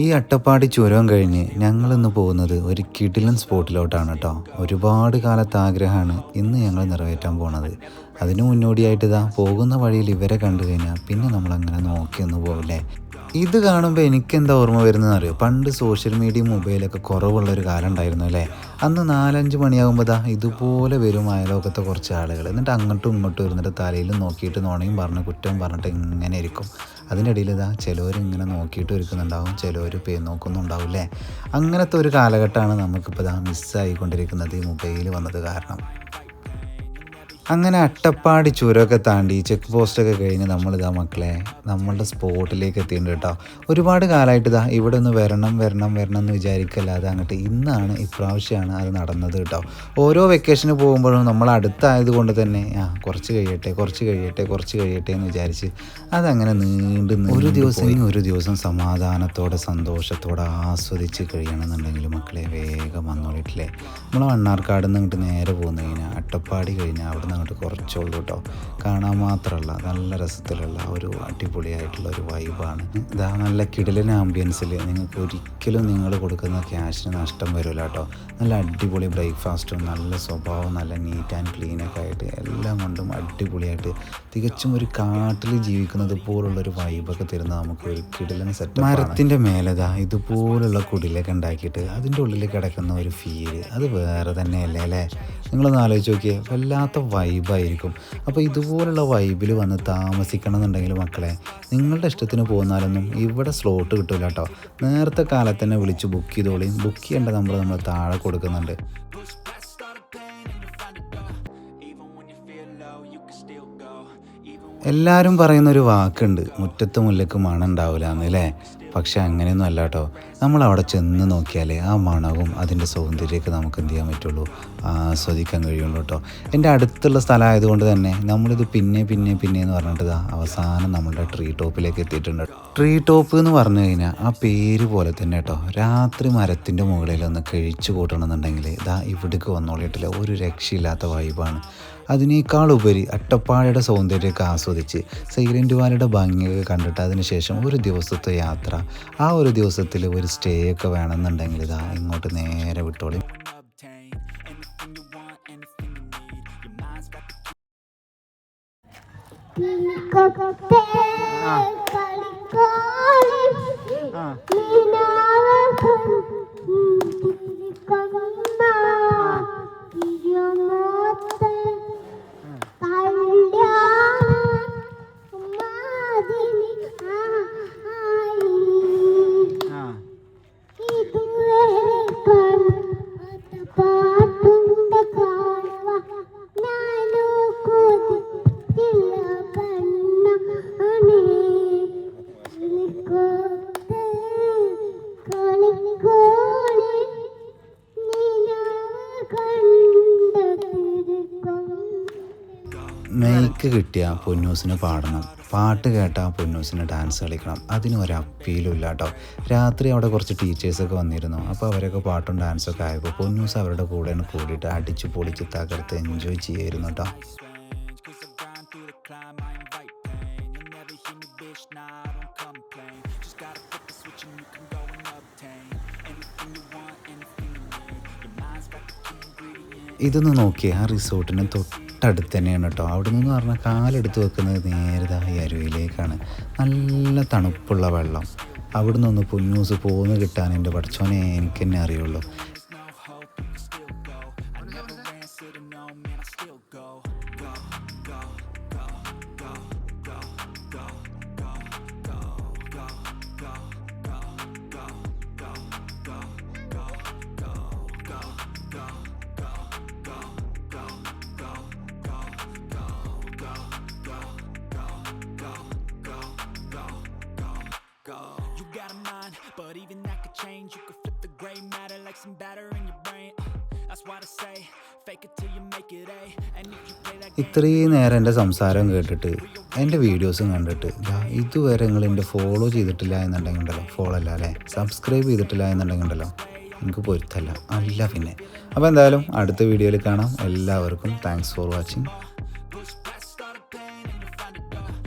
ഈ അട്ടപ്പാടി ചുരം കഴിഞ്ഞ് ഞങ്ങളിന്ന് പോകുന്നത് ഒരു കിടിലൻ സ്പോട്ടിലോട്ടാണ് കേട്ടോ. ഒരുപാട് കാലത്തെ ആഗ്രഹമാണ് ഇന്ന് ഞങ്ങൾ നിറവേറ്റാൻ പോണത്. അതിനു മുന്നോടിയായിട്ട് ഇതാ പോകുന്ന വഴിയിൽ ഇവരെ കണ്ടു കഴിഞ്ഞാൽ പിന്നെ നമ്മളങ്ങനെ നോക്കിയൊന്നും പോകില്ലേ. ഇത് കാണുമ്പോൾ എനിക്കെന്താ ഓർമ്മ വരുന്നതെന്ന് അറിയോ, പണ്ട് സോഷ്യൽ മീഡിയ മൊബൈലൊക്കെ കുറവുള്ളൊരു കാലം ഉണ്ടായിരുന്നു അല്ലേ. അന്ന് 4-5 മണിയാകുമ്പോൾ ദാ ഇതുപോലെ വരും അയലോക്കത്തെ കുറച്ച് ആളുകൾ. എന്നിട്ട് അങ്ങോട്ടും ഇങ്ങോട്ടും ഇരുന്നിട്ട് തലയിൽ നോക്കിയിട്ട് നുണയും പറഞ്ഞ് കുറ്റം പറഞ്ഞിട്ട് ഇങ്ങനെ ഇരിക്കും. അതിൻ്റെ ഇടയിൽ ഇതാ ചിലവർ ഇങ്ങനെ നോക്കിയിട്ട് ഇരിക്കുന്നുണ്ടാവും, ചിലവർ നോക്കുന്നുണ്ടാവും അല്ലേ. അങ്ങനത്തെ ഒരു കാലഘട്ടമാണ് നമുക്കിപ്പോൾ ഇതാ മിസ്സായിക്കൊണ്ടിരിക്കുന്നത് ഈ മൊബൈൽ വന്നത് കാരണം. അങ്ങനെ അട്ടപ്പാടി ചുരമൊക്കെ താണ്ടി ചെക്ക് പോസ്റ്റൊക്കെ കഴിഞ്ഞ് നമ്മളിതാ മക്കളെ നമ്മളുടെ സ്പോട്ടിലേക്ക് എത്തിയിട്ടുണ്ട് കേട്ടോ. ഒരുപാട് കാലമായിട്ട് ഇതാ ഇവിടെ ഒന്ന് വരണം എന്ന് വിചാരിക്കല്ലാതെ അങ്ങോട്ട് ഇന്നാണ് ഇപ്രാവശ്യമാണ് അത് നടന്നത് കേട്ടോ. ഓരോ വെക്കേഷന് പോകുമ്പോഴും നമ്മൾ അടുത്തായത് കൊണ്ട് തന്നെ കുറച്ച് കഴിയട്ടെ എന്ന് വിചാരിച്ച് അതങ്ങനെ നീണ്ട് ഒരു ദിവസം സമാധാനത്തോടെ സന്തോഷത്തോടെ ആസ്വദിച്ച് കഴിയണമെന്നുണ്ടെങ്കിൽ മക്കളെ വേഗം വന്നോളിട്ടില്ലേ. നമ്മൾ മണ്ണാർക്കാട് നിന്ന് അങ്ങോട്ട് നേരെ പോകുന്നു കഴിഞ്ഞാൽ അട്ടപ്പാടി കഴിഞ്ഞാൽ അവിടെ അങ്ങോട്ട് കുറച്ചുള്ളൂ കേട്ടോ. കാണാൻ മാത്രമല്ല നല്ല രസത്തിലുള്ള ഒരു അടിപൊളിയായിട്ടുള്ള ഒരു വൈബാണ്. ഇതാ നല്ല കിടിലൻ ആംബിയൻസിൽ നിങ്ങൾക്ക് ഒരിക്കലും നിങ്ങൾ കൊടുക്കുന്ന ക്യാഷിന് നഷ്ടം വരില്ല കേട്ടോ. നല്ല അടിപൊളി ബ്രേക്ക്ഫാസ്റ്റും നല്ല സ്വഭാവം നല്ല നീറ്റ് ആൻഡ് ക്ലീനൊക്കെ ആയിട്ട് എല്ലാം കൊണ്ടും അടിപൊളിയായിട്ട് തികച്ചും ഒരു കാട്ടിൽ ജീവിക്കുന്നത് പോലുള്ളൊരു വൈബൊക്കെ തരുന്ന നമുക്ക് ഒരു കിടിലൻ സെറ്റ്. മരത്തിൻ്റെ മേലതാ ഇതുപോലുള്ള കുടിലൊക്കെ ഉണ്ടാക്കിയിട്ട് അതിൻ്റെ ഉള്ളിൽ കിടക്കുന്ന ഒരു ഫീല് അത് വേറെ തന്നെയല്ലേ അല്ലേ. നിങ്ങളൊന്ന് ആലോചിച്ച് നോക്കിയേ, വല്ലാത്ത വൈബായിരിക്കും. അപ്പോൾ ഇതുപോലുള്ള വൈബിൽ വന്ന് താമസിക്കണം എന്നുണ്ടെങ്കിൽ മക്കളെ നിങ്ങളുടെ ഇഷ്ടത്തിന് പോന്നാലൊന്നും ഇവിടെ സ്ലോട്ട് കിട്ടില്ല കേട്ടോ. നേരത്തെ കാലത്ത് തന്നെ വിളിച്ച് ബുക്ക് ചെയ്തോളിയും. ബുക്ക് ചെയ്യേണ്ട നമ്മൾ താഴെ കൊടുക്കുന്നുണ്ട്. എല്ലാവരും പറയുന്നൊരു വാക്കുണ്ട്, മുറ്റത്ത് മുല്ലക്ക് മണം ഉണ്ടാവില്ല എന്നല്ലേ. പക്ഷെ അങ്ങനെയൊന്നും അല്ല കേട്ടോ. നമ്മളവിടെ ചെന്ന് നോക്കിയാലേ ആ മണവും അതിൻ്റെ സൗന്ദര്യമൊക്കെ നമുക്ക് എന്ത് ചെയ്യാൻ പറ്റുള്ളൂ, ആസ്വദിക്കാൻ കഴിയുള്ളൂ കേട്ടോ. എൻ്റെ അടുത്തുള്ള സ്ഥലമായതുകൊണ്ട് തന്നെ നമ്മളിത് പിന്നെ എന്ന് പറഞ്ഞിട്ട് അവസാനം നമ്മളുടെ ട്രീ ടോപ്പിലേക്ക് എത്തിയിട്ടുണ്ട്. ട്രീ ടോപ്പ് എന്ന് പറഞ്ഞു കഴിഞ്ഞാൽ ആ പേര് പോലെ തന്നെ കേട്ടോ. രാത്രി മരത്തിൻ്റെ മുകളിലൊന്ന് കഴിച്ചു കൂട്ടണമെന്നുണ്ടെങ്കിൽ ഇവിടേക്ക് വന്നോളിയിട്ടില്ല, ഒരു രക്ഷയില്ലാത്ത വൈബാണ്. അതിനേക്കാൾ ഉപരി അട്ടപ്പാടിയുടെ സൗന്ദര്യമൊക്കെ ആസ്വദിച്ച് സൈലൻറ്റ് വാലിയുടെ ഭംഗിയൊക്കെ കണ്ടിട്ട് അതിനുശേഷം ഒരു ദിവസത്തെ യാത്ര, ആ ഒരു ദിവസത്തിൽ ഒരു സ്റ്റേ ഒക്കെ വേണമെന്നുണ്ടെങ്കിൽ ഇങ്ങോട്ട് നേരെ വിട്ടോളി. മൈക്ക് കിട്ടിയ പൊന്നൂസിന് പാടണം, പാട്ട് കേട്ടാൽ പൊന്നൂസിന് ഡാൻസ് കളിക്കണം. അതിനൊരു അപ്പീലും ഇല്ല കേട്ടോ. രാത്രി അവിടെ കുറച്ച് ടീച്ചേഴ്സൊക്കെ വന്നിരുന്നു. അപ്പോൾ അവരൊക്കെ പാട്ടും ഡാൻസൊക്കെ ആയപ്പോൾ പൊന്നൂസ് അവരുടെ കൂടെ കൂടിയിട്ട് അടിച്ച് പൊളിച്ച് തകർത്ത് എൻജോയ് ചെയ്യായിരുന്നു കേട്ടോ. ഇതൊന്ന് നോക്കിയേ, ആ റിസോർട്ടിന് തൊട്ടടുത്ത് തന്നെയാണ് കേട്ടോ. അവിടെ നിന്ന് പറഞ്ഞാൽ കാലെടുത്ത് വെക്കുന്നത് നേരെ ഈ അരുവിയിലേക്കാണ്. നല്ല തണുപ്പുള്ള വെള്ളം. അവിടെ നിന്നൊന്ന് പൊന്നൂസ് പോന്ന് കിട്ടാൻ എൻ്റെ പഠിച്ചോനെ എനിക്ക് തന്നെ അറിയുള്ളൂ. But even that could change. You could flip the gray matter like some batter in your brain. That's why I say fake it till you make it A. And if you play that game, ഇത്രയും നേരം എൻ്റെ സംസാരം കേട്ടിട്ട് എൻ്റെ വീഡിയോസും കണ്ടിട്ട് ഇതുവരെ നിങ്ങൾ എൻ്റെ ഫോളോ ചെയ്തിട്ടില്ല എന്നുണ്ടെങ്കിൽ ഉണ്ടല്ലോ, ഫോളോ അല്ല അല്ലേ, സബ്സ്ക്രൈബ് ചെയ്തിട്ടില്ല എന്നുണ്ടെങ്കിൽ ഉണ്ടല്ലോ എനിക്ക് പൊരുത്തല്ല അല്ല പിന്നെ. അപ്പോൾ എന്തായാലും അടുത്ത വീഡിയോയിൽ കാണാം. എല്ലാവർക്കും താങ്ക്സ് ഫോർ വാച്ചിങ്.